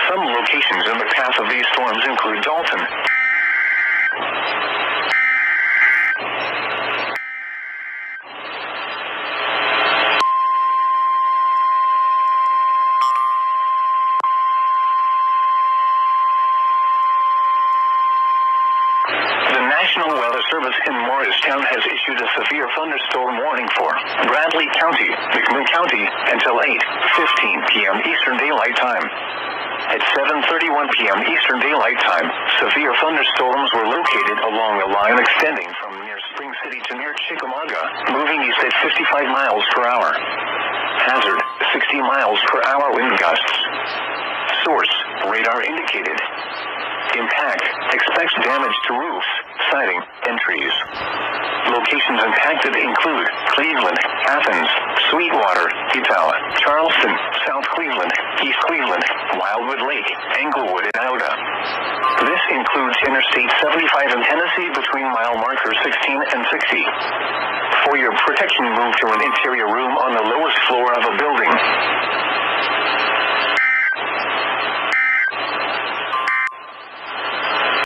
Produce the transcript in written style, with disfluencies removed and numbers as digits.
Some locations in the path of these storms include Dalton, National Weather Service in Morristown has issued a severe thunderstorm warning for Bradley County, McMinn County, until 8:15 p.m. Eastern Daylight Time. At 7:31 p.m. Eastern Daylight Time, severe thunderstorms were located along a line extending from near Spring City to near Chickamauga, moving east at 55 miles per hour. Hazard, 60 miles per hour wind gusts. Source, radar indicated. Impact, expects damage to roofs, siding, and trees. Locations impacted include Cleveland, Athens, Sweetwater, Utah, Charleston, South Cleveland, East Cleveland, Wildwood Lake, Englewood, and Auda. This includes Interstate 75 in Tennessee between mile markers 16 and 60. For your protection, move to an interior room on the lowest floor of a building.